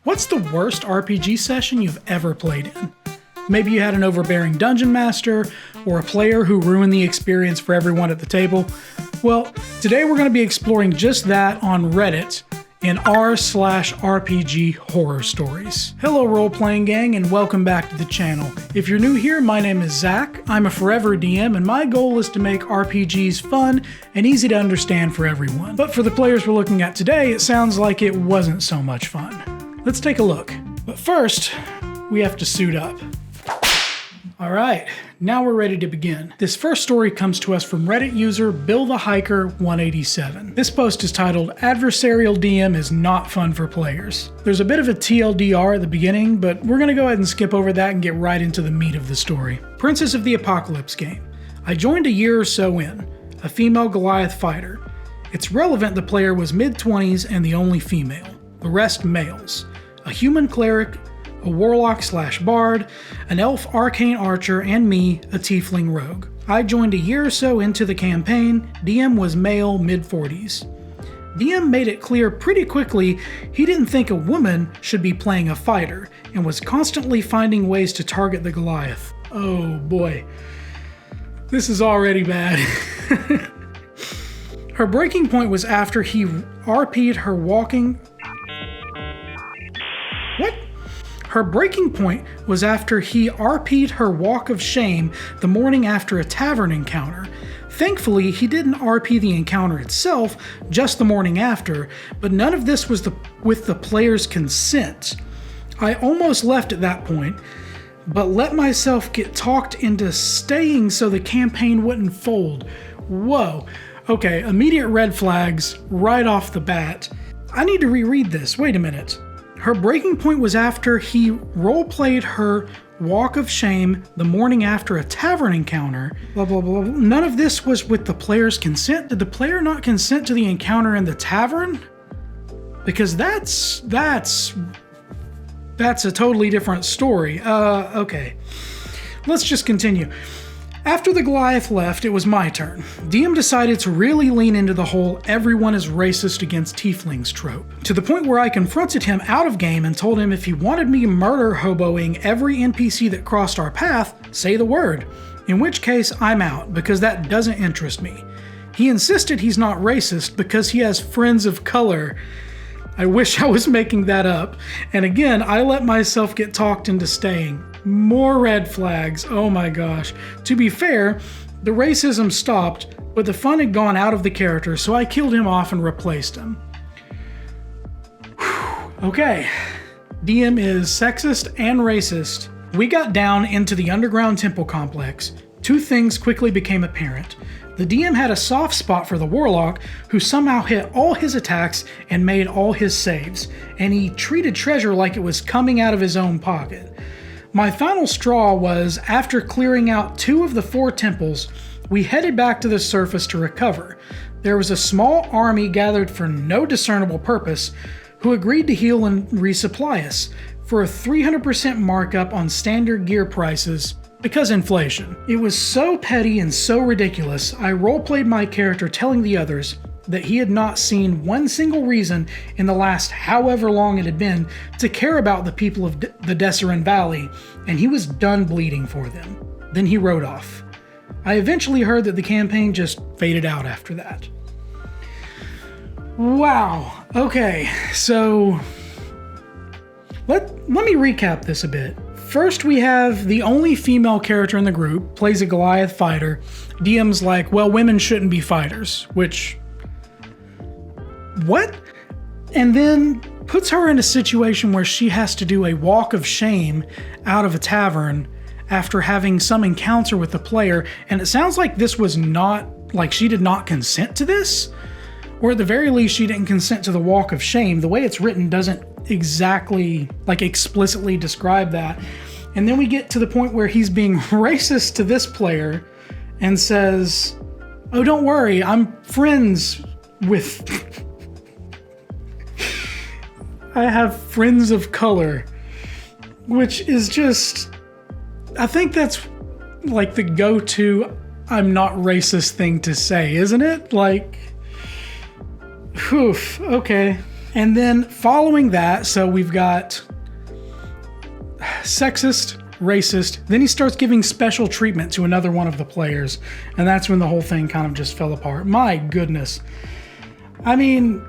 What's the worst RPG session you've ever played in? Maybe you had an overbearing dungeon master, or a player who ruined the experience for everyone at the table. Well, today we're going to be exploring just that on Reddit in r/RPG horror stories. Hello role-playing gang, and welcome back to the channel. If you're new here, my name is Zach. I'm a forever DM, and my goal is to make RPGs fun and easy to understand for everyone. But for the players we're looking at today, it sounds like it wasn't so much fun. Let's take a look. But first, we have to suit up. Alright, now we're ready to begin. This first story comes to us from Reddit user Bill the Hiker 187. This post is titled, Adversarial DM is not fun for players. There's a bit of a TLDR at the beginning, but we're going to go ahead and skip over that and get right into the meat of the story. Princess of the Apocalypse game. I joined a year or so in, a female Goliath fighter. It's relevant the player was mid-20s and the only female, the rest males. A human cleric, a warlock/bard, an elf arcane archer, and me, a tiefling rogue. I joined a year or so into the campaign. DM was male, mid-40s. DM made it clear pretty quickly he didn't think a woman should be playing a fighter, and was constantly finding ways to target the Goliath. Oh boy. This is already bad. Her breaking point was after he RP'd her walking... What? Her breaking point was after he RP'd her walk of shame the morning after a tavern encounter. Thankfully, he didn't RP the encounter itself, just the morning after, but none of this was with the player's consent. I almost left at that point, but let myself get talked into staying so the campaign wouldn't fold. Whoa. Okay, immediate red flags right off the bat. I need to reread this. Wait a minute. Her breaking point was after he roleplayed her walk of shame the morning after a tavern encounter. Blah, blah, blah, blah. None of this was with the player's consent. Did the player not consent to the encounter in the tavern? Because that's a totally different story. Okay. Let's just continue. After the Goliath left, it was my turn. DM decided to really lean into the whole everyone is racist against tieflings trope, to the point where I confronted him out of game and told him if he wanted me murder hoboing every NPC that crossed our path, say the word, in which case I'm out because that doesn't interest me. He insisted he's not racist because he has friends of color. I wish I was making that up, and again, I let myself get talked into staying. More red flags, oh my gosh. To be fair, the racism stopped, but the fun had gone out of the character, so I killed him off and replaced him. Whew. Okay, DM is sexist and racist. We got down into the underground temple complex. Two things quickly became apparent. The DM had a soft spot for the warlock, who somehow hit all his attacks and made all his saves, and he treated treasure like it was coming out of his own pocket. My final straw was, after clearing out 2 of the 4 temples, we headed back to the surface to recover. There was a small army gathered for no discernible purpose, who agreed to heal and resupply us, for a 300% markup on standard gear prices, because inflation. It was so petty and so ridiculous, I roleplayed my character telling the others that he had not seen one single reason in the last however long it had been to care about the people of the Desserin Valley, and he was done bleeding for them. Then he rode off. I eventually heard that the campaign just faded out after that. Wow. Okay, so let me recap this a bit. First, we have the only female character in the group, plays a Goliath fighter. DM's like, well, women shouldn't be fighters, which... What? And then puts her in a situation where she has to do a walk of shame out of a tavern after having some encounter with the player, and it sounds like this was not, like she did not consent to this, or at the very least she didn't consent to the walk of shame. The way it's written doesn't exactly, like, explicitly describe that. And then we get to the point where he's being racist to this player and says, oh, don't worry, I'm friends with... I have friends of color, which is just, I think that's like the go-to I'm not racist thing to say, isn't it? Like, oof, okay. And then following that, so we've got sexist, racist. Then he starts giving special treatment to another one of the players. And that's when the whole thing kind of just fell apart. My goodness. I mean,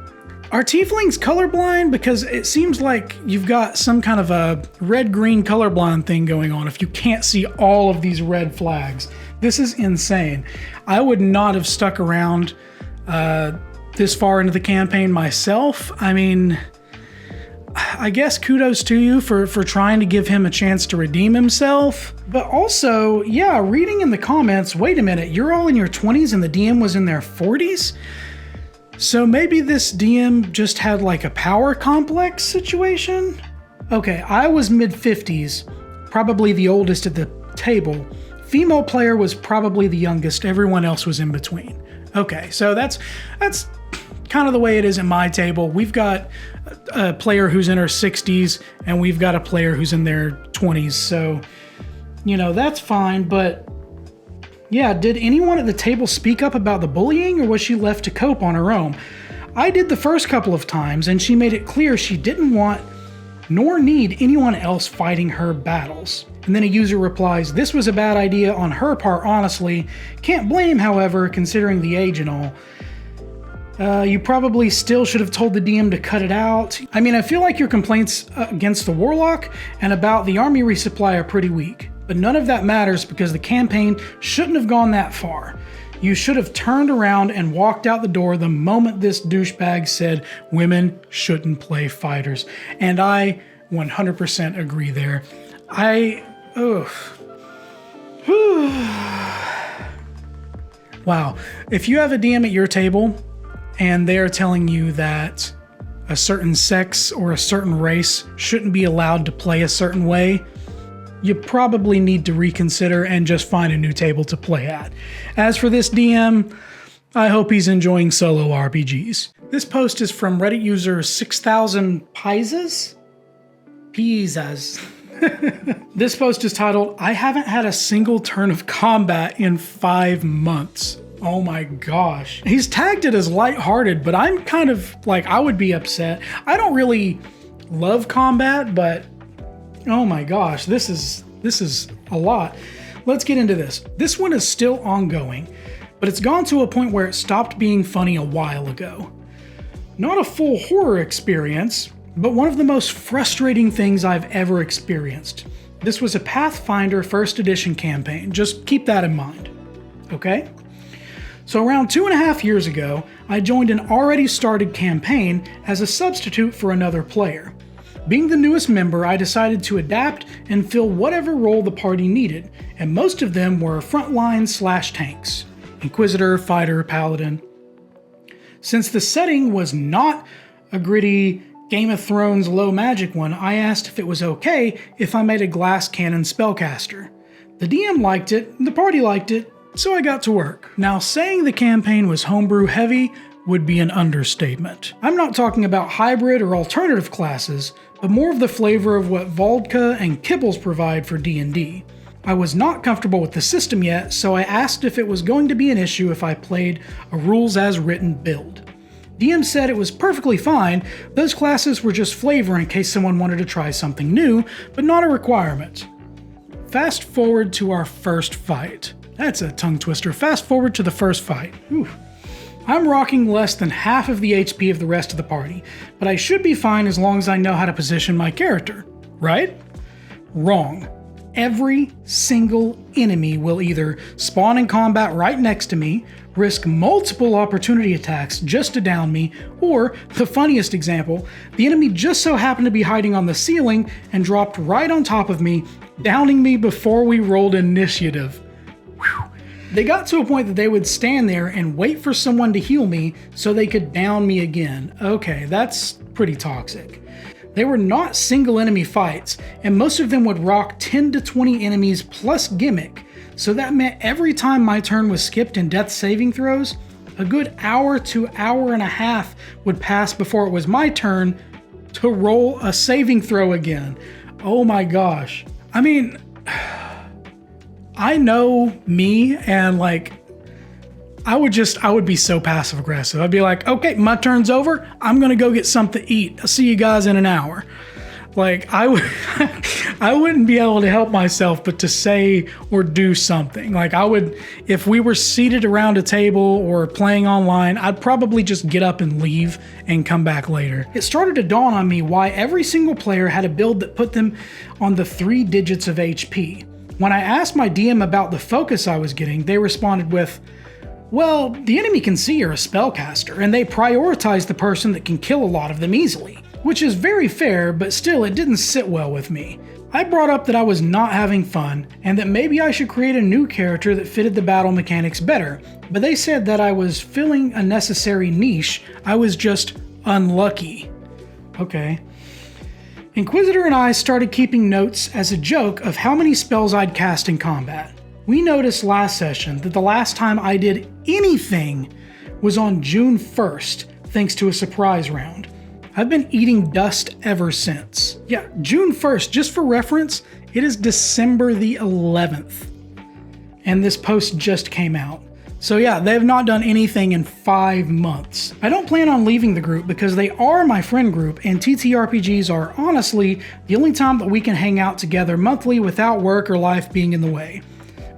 are tieflings colorblind? Because it seems like you've got some kind of a red-green colorblind thing going on if you can't see all of these red flags. This is insane. I would not have stuck around this far into the campaign myself. I mean, I guess kudos to you for trying to give him a chance to redeem himself. But also, yeah, reading in the comments, wait a minute, you're all in your 20s and the DM was in their 40s? So maybe this DM just had like a power complex situation? Okay, I was mid-50s, probably the oldest at the table. Female player was probably the youngest, everyone else was in between. Okay, so that's kind of the way it is at my table. We've got a player who's in her 60s and we've got a player who's in their 20s. So, you know, that's fine. But yeah, did anyone at the table speak up about the bullying, or was she left to cope on her own? I did the first couple of times and she made it clear she didn't want nor need anyone else fighting her battles. And then a user replies, "This was a bad idea on her part, honestly. Can't blame, however, considering the age and all. You probably still should have told the DM to cut it out. I mean, I feel like your complaints against the Warlock and about the army resupply are pretty weak, but none of that matters because the campaign shouldn't have gone that far. You should have turned around and walked out the door the moment this douchebag said women shouldn't play fighters." And I 100% agree there. Wow. If you have a DM at your table and they're telling you that a certain sex or a certain race shouldn't be allowed to play a certain way, you probably need to reconsider and just find a new table to play at. As for this DM, I hope he's enjoying solo RPGs. This post is from Reddit user 6000 Pizzas. This post is titled, "I haven't had a single turn of combat in 5 months." Oh my gosh. He's tagged it as lighthearted, but I'm kind of like, I would be upset. I don't really love combat, but oh my gosh, this is a lot. Let's get into this. This one is still ongoing, but it's gone to a point where it stopped being funny a while ago. Not a full horror experience, but one of the most frustrating things I've ever experienced. This was a Pathfinder 1st edition campaign. Just keep that in mind, okay? So around 2.5 years ago, I joined an already started campaign as a substitute for another player. Being the newest member, I decided to adapt and fill whatever role the party needed, and most of them were frontline/tanks. Inquisitor, fighter, paladin. Since the setting was not a gritty Game of Thrones low magic one, I asked if it was okay if I made a glass cannon spellcaster. The DM liked it, the party liked it, so I got to work. Now, saying the campaign was homebrew heavy would be an understatement. I'm not talking about hybrid or alternative classes, but more of the flavor of what vodka and kibbles provide for D&D. I was not comfortable with the system yet, so I asked if it was going to be an issue if I played a rules as written build. DM said it was perfectly fine, those classes were just flavor in case someone wanted to try something new, but not a requirement. Fast forward to our first fight. That's a tongue twister. Fast forward to the first fight. Whew. I'm rocking less than half of the HP of the rest of the party, but I should be fine as long as I know how to position my character, right? Wrong. Every single enemy will either spawn in combat right next to me, risk multiple opportunity attacks just to down me, or, the funniest example, the enemy just so happened to be hiding on the ceiling and dropped right on top of me, downing me before we rolled initiative. Whew. They got to a point that they would stand there and wait for someone to heal me so they could down me again. Okay, that's pretty toxic. They were not single enemy fights, and most of them would rock 10 to 20 enemies plus gimmick, so that meant every time my turn was skipped in death saving throws, a good hour to hour and a half would pass before it was my turn to roll a saving throw again. Oh my gosh. I mean, I know me, and like, I would be so passive aggressive. I'd be like, okay, my turn's over. I'm going to go get something to eat. I'll see you guys in an hour. Like I wouldn't be able to help myself but to say or do something. Like I would, if we were seated around a table or playing online, I'd probably just get up and leave and come back later. It started to dawn on me why every single player had a build that put them on the 3 digits of HP. When I asked my DM about the focus I was getting, they responded with, well, the enemy can see you're a spellcaster, and they prioritize the person that can kill a lot of them easily. Which is very fair, but still it didn't sit well with me. I brought up that I was not having fun, and that maybe I should create a new character that fitted the battle mechanics better, but they said that I was filling a necessary niche, I was just unlucky. Okay. Inquisitor and I started keeping notes as a joke of how many spells I'd cast in combat. We noticed last session that the last time I did anything was on June 1st, thanks to a surprise round. I've been eating dust ever since. Yeah, June 1st, just for reference, it is December the 11th. And this post just came out. So yeah, they have not done anything in 5 months. I don't plan on leaving the group because they are my friend group, and ttrpgs are honestly the only time that we can hang out together monthly without work or life being in the way.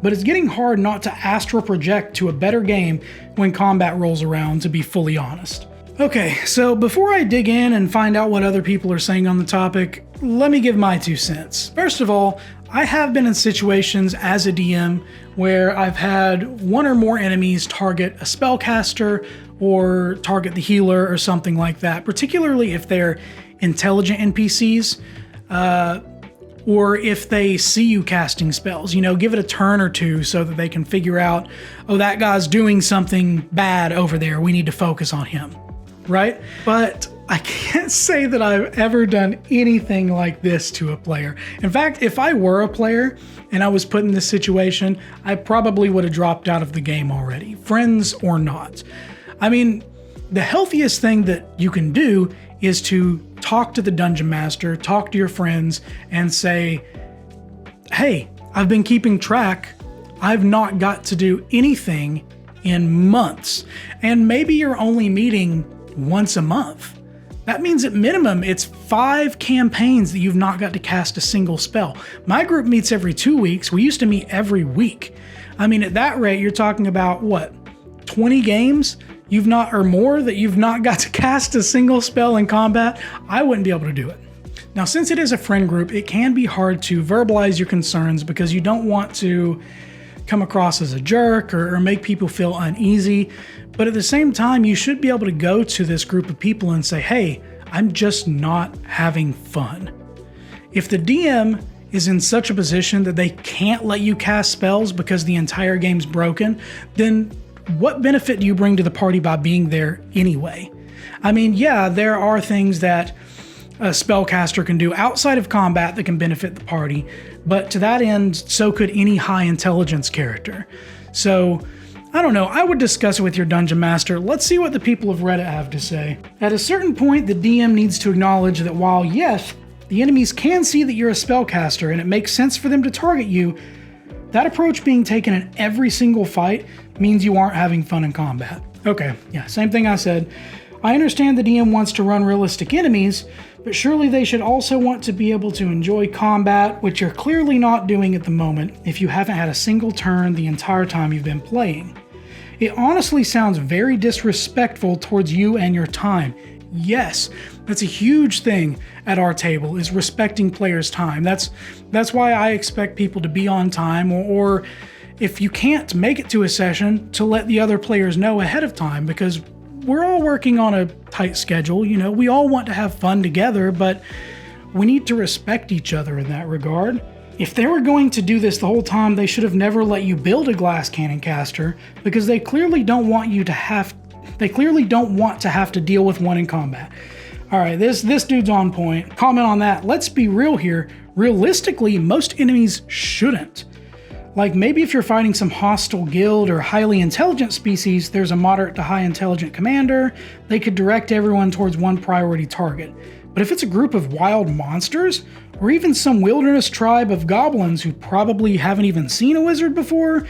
But it's getting hard not to astral project to a better game when combat rolls around, to be fully honest. Okay, so before I dig in and find out what other people are saying on the topic, let me give my 2 cents. First of all, I have been in situations as a DM where I've had 1 or more enemies target a spellcaster or target the healer or something like that, particularly if they're intelligent NPCs, or if they see you casting spells. You know, give it a turn or two so that they can figure out, oh, that guy's doing something bad over there, we need to focus on him. Right? But I can't say that I've ever done anything like this to a player. In fact, if I were a player and I was put in this situation, I probably would have dropped out of the game already, friends or not. I mean, the healthiest thing that you can do is to talk to the dungeon master, talk to your friends, and say, hey, I've been keeping track. I've not got to do anything in months. And maybe you're only meeting once a month. That means at minimum it's 5 campaigns that you've not got to cast a single spell. My group meets every 2 weeks. We used to meet every week. I mean, at that rate, you're talking about what, 20 games you've not, or more, that you've not got to cast a single spell in combat? I wouldn't be able to do it. Now, since it is a friend group, it can be hard to verbalize your concerns because you don't want to come across as a jerk or make people feel uneasy. But at the same time, you should be able to go to this group of people and say, hey, I'm just not having fun. If the DM is in such a position that they can't let you cast spells because the entire game's broken, then what benefit do you bring to the party by being there anyway? I mean, yeah, there are things that a spellcaster can do outside of combat that can benefit the party, but to that end, so could any high intelligence character. So, I don't know, I would discuss it with your dungeon master. Let's see what the people of Reddit have to say. At a certain point, the DM needs to acknowledge that while, yes, the enemies can see that you're a spellcaster and it makes sense for them to target you, that approach being taken in every single fight means you aren't having fun in combat. Okay, yeah, same thing I said. I understand the DM wants to run realistic enemies, but surely they should also want to be able to enjoy combat, which you're clearly not doing at the moment if you haven't had a single turn the entire time you've been playing. It honestly sounds very disrespectful towards you and your time. Yes, that's a huge thing at our table, is respecting players' time. That's why I expect people to be on time, or if you can't make it to a session, to let the other players know ahead of time, because we're all working on a tight schedule. You know, we all want to have fun together, but we need to respect each other in that regard. If they were going to do this the whole time, they should have never let you build a glass cannon caster, because they clearly don't want to have to deal with one in combat. All right, this dude's on point. Comment on that. Let's be real here. Realistically, most enemies shouldn't. Like, maybe if you're fighting some hostile guild or highly intelligent species, there's a moderate to high intelligent commander, they could direct everyone towards one priority target. But if it's a group of wild monsters, or even some wilderness tribe of goblins who probably haven't even seen a wizard before,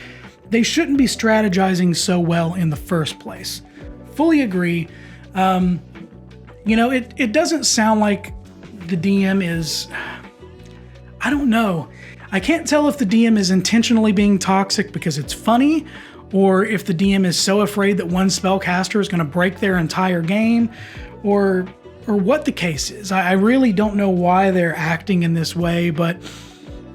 they shouldn't be strategizing so well in the first place. Fully agree. It doesn't sound like the DM is... I don't know. I can't tell if the DM is intentionally being toxic because it's funny, or if the DM is so afraid that one spellcaster is going to break their entire game, or what the case is. I really don't know why they're acting in this way, but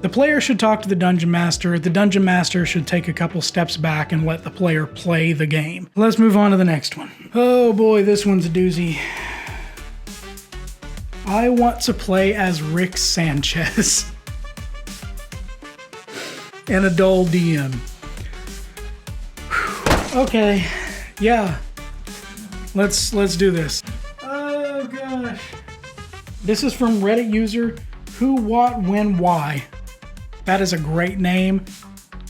the player should talk to the Dungeon Master. The Dungeon Master should take a couple steps back and let the player play the game. Let's move on to the next one. Oh boy, this one's a doozy. I want to play as Rick Sanchez. An adult DM. Okay, yeah. Let's do this. Oh gosh. This is from Reddit user Who, What, When, Why. That is a great name.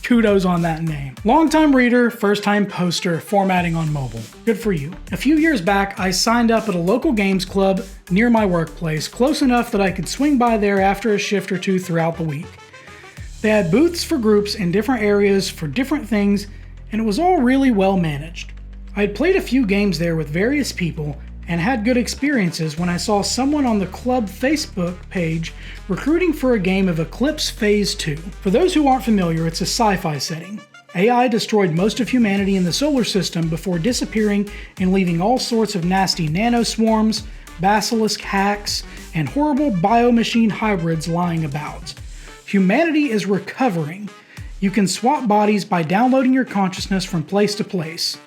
Kudos on that name. Longtime reader, first time poster, formatting on mobile. Good for you. A few years back, I signed up at a local games club near my workplace, close enough that I could swing by there after a shift or two throughout the week. They had booths for groups in different areas for different things, and it was all really well managed. I had played a few games there with various people and had good experiences when I saw someone on the club Facebook page recruiting for a game of Eclipse Phase 2. For those who aren't familiar, it's a sci-fi setting. AI destroyed most of humanity in the solar system before disappearing and leaving all sorts of nasty nanoswarms, basilisk hacks, and horrible biomachine hybrids lying about. Humanity is recovering. You can swap bodies by downloading your consciousness from place to place.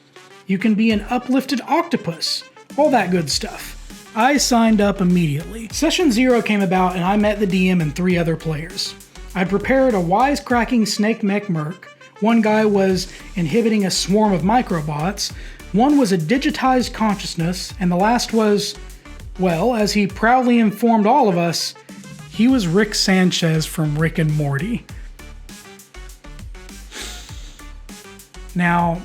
You can be an uplifted octopus. All that good stuff. I signed up immediately. Session 0 came about and I met the DM and 3 other players. I prepared a wisecracking snake mech merc. One guy was inhibiting a swarm of microbots. One was a digitized consciousness. And the last was, well, as he proudly informed all of us, he was Rick Sanchez from Rick and Morty. Now,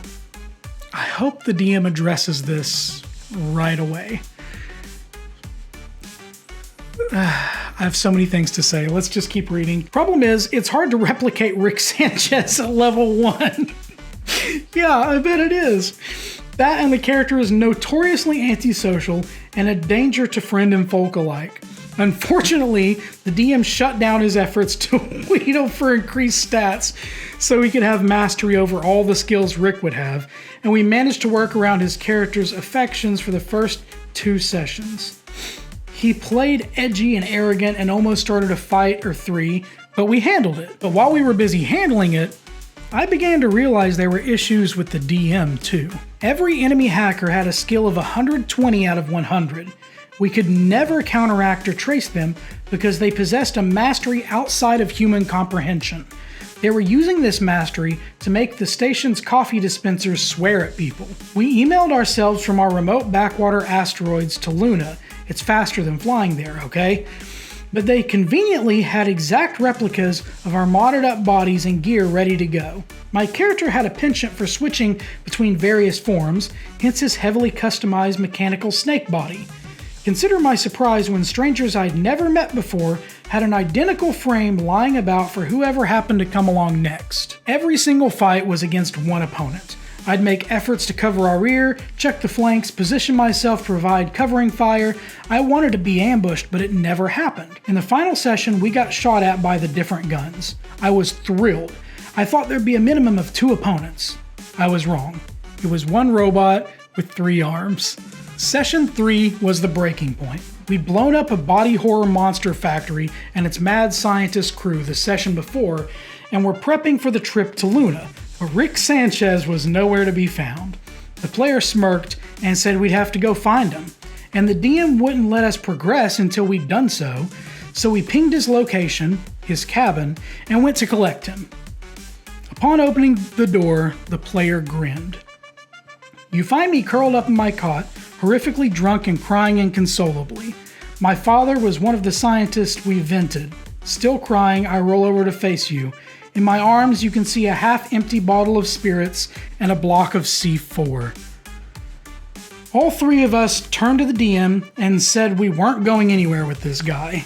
I hope the DM addresses this right away. I have so many things to say. Let's just keep reading. Problem is, it's hard to replicate Rick Sanchez at level 1. Yeah, I bet it is. That and the character is notoriously antisocial and a danger to friend and folk alike. Unfortunately, the DM shut down his efforts to wheedle for increased stats so he could have mastery over all the skills Rick would have, and we managed to work around his character's affections for the first 2 sessions. He played edgy and arrogant and almost started a fight or 3, but we handled it. But while we were busy handling it, I began to realize there were issues with the DM too. Every enemy hacker had a skill of 120 out of 100. We could never counteract or trace them because they possessed a mastery outside of human comprehension. They were using this mastery to make the station's coffee dispensers swear at people. We emailed ourselves from our remote backwater asteroids to Luna. It's faster than flying there, okay? But they conveniently had exact replicas of our modded up bodies and gear ready to go. My character had a penchant for switching between various forms, hence his heavily customized mechanical snake body. Consider my surprise when strangers I'd never met before had an identical frame lying about for whoever happened to come along next. Every single fight was against one opponent. I'd make efforts to cover our rear, check the flanks, position myself, provide covering fire. I wanted to be ambushed, but it never happened. In the final session, we got shot at by the different guns. I was thrilled. I thought there'd be a minimum of 2 opponents. I was wrong. It was 1 robot with 3 arms. Session 3 was the breaking point. We'd blown up a body horror monster factory and its mad scientist crew the session before, and were prepping for the trip to Luna, but Rick Sanchez was nowhere to be found. The player smirked and said we'd have to go find him, and the DM wouldn't let us progress until we'd done so, so we pinged his location, his cabin, and went to collect him. Upon opening the door, the player grinned. You find me curled up in my cot, horrifically drunk and crying inconsolably. My father was one of the scientists we invented. Still crying, I roll over to face you. In my arms, you can see a half-empty bottle of spirits and a block of C4. All 3 of us turned to the DM and said we weren't going anywhere with this guy.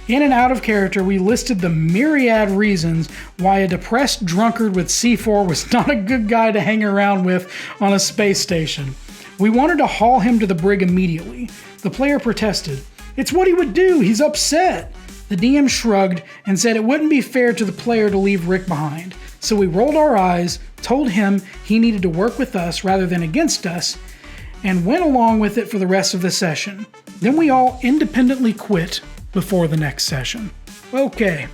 In and out of character, we listed the myriad reasons why a depressed drunkard with C4 was not a good guy to hang around with on a space station. We wanted to haul him to the brig immediately. The player protested. It's what he would do, he's upset. The DM shrugged and said it wouldn't be fair to the player to leave Rick behind. So we rolled our eyes, told him he needed to work with us rather than against us, and went along with it for the rest of the session. Then we all independently quit before the next session. Okay.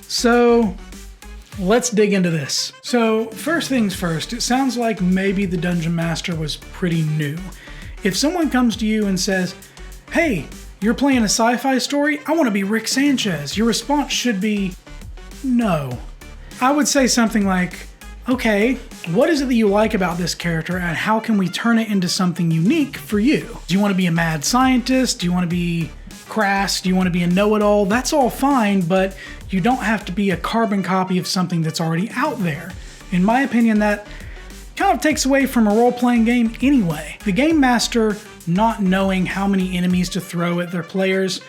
So let's dig into this. So first things first, it sounds like maybe the Dungeon Master was pretty new. If someone comes to you and says, hey, you're playing a sci-fi story? I want to be Rick Sanchez. Your response should be, no. I would say something like, okay, what is it that you like about this character and how can we turn it into something unique for you? Do you want to be a mad scientist? Do you want to be crass? Do you want to be a know-it-all? That's all fine, but you don't have to be a carbon copy of something that's already out there. In my opinion, that kind of takes away from a role-playing game anyway. The game master not knowing how many enemies to throw at their players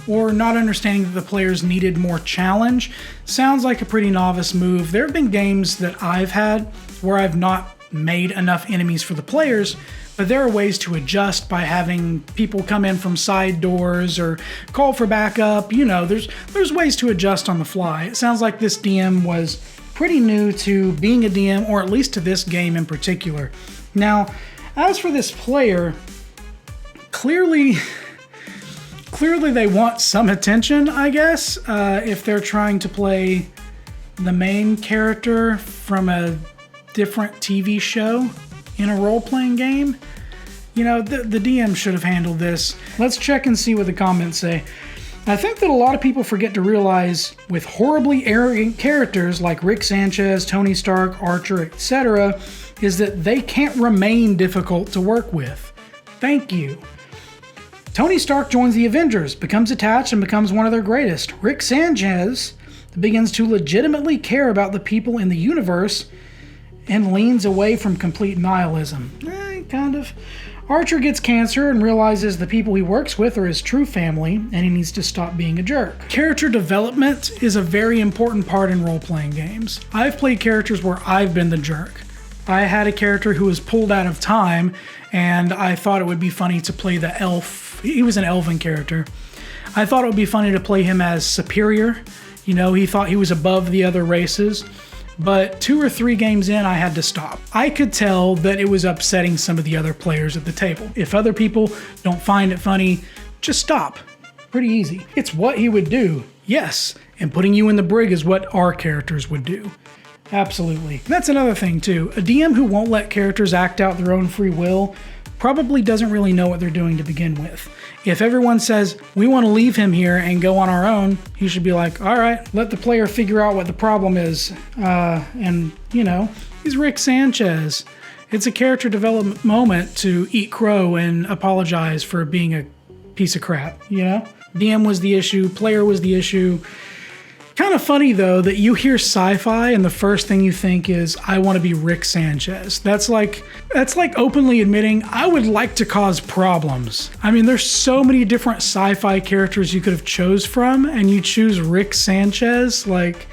or not understanding that the players needed more challenge sounds like a pretty novice move. There have been games that I've had where I've not made enough enemies for the players, but there are ways to adjust by having people come in from side doors or call for backup. You know, there's ways to adjust on the fly. It sounds like this DM was pretty new to being a DM, or at least to this game in particular. Now, as for this player, clearly they want some attention, I guess, if they're trying to play the main character from a different TV show in a role-playing game. You know, the DM should have handled this. Let's check and see what the comments say. I think that a lot of people forget to realize with horribly arrogant characters like Rick Sanchez, Tony Stark, Archer, etc., is that they can't remain difficult to work with. Thank you. Tony Stark joins the Avengers, becomes attached, and becomes one of their greatest. Rick Sanchez begins to legitimately care about the people in the universe and leans away from complete nihilism. Kind of. Archer gets cancer and realizes the people he works with are his true family, and he needs to stop being a jerk. Character development is a very important part in role-playing games. I've played characters where I've been the jerk. I had a character who was pulled out of time, and I thought it would be funny to play the elf. He was an elven character. I thought it would be funny to play him as superior. You know, he thought he was above the other races. But 2 or 3 games in, I had to stop. I could tell that it was upsetting some of the other players at the table. If other people don't find it funny, just stop. Pretty easy. It's what he would do, yes. And putting you in the brig is what our characters would do. Absolutely. That's another thing too. A DM who won't let characters act out their own free will probably doesn't really know what they're doing to begin with. If everyone says, we want to leave him here and go on our own, he should be like, all right, let the player figure out what the problem is. And, you know, he's Rick Sanchez. It's a character development moment to eat crow and apologize for being a piece of crap, you know? DM was the issue, player was the issue. Kind of funny, though, that you hear sci-fi and the first thing you think is, I want to be Rick Sanchez. That's like openly admitting, I would like to cause problems. I mean, there's so many different sci-fi characters you could have chose from, and you choose Rick Sanchez. Like,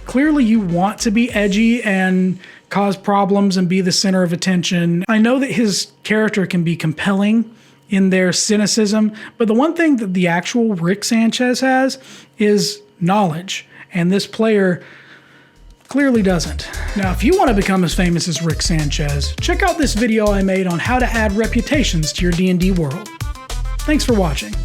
clearly you want to be edgy and cause problems and be the center of attention. I know that his character can be compelling in their cynicism, but the one thing that the actual Rick Sanchez has is knowledge, and this player clearly doesn't. Now, if you want to become as famous as Rick Sanchez, check out this video I made on how to add reputations to your D&D world. Thanks for watching.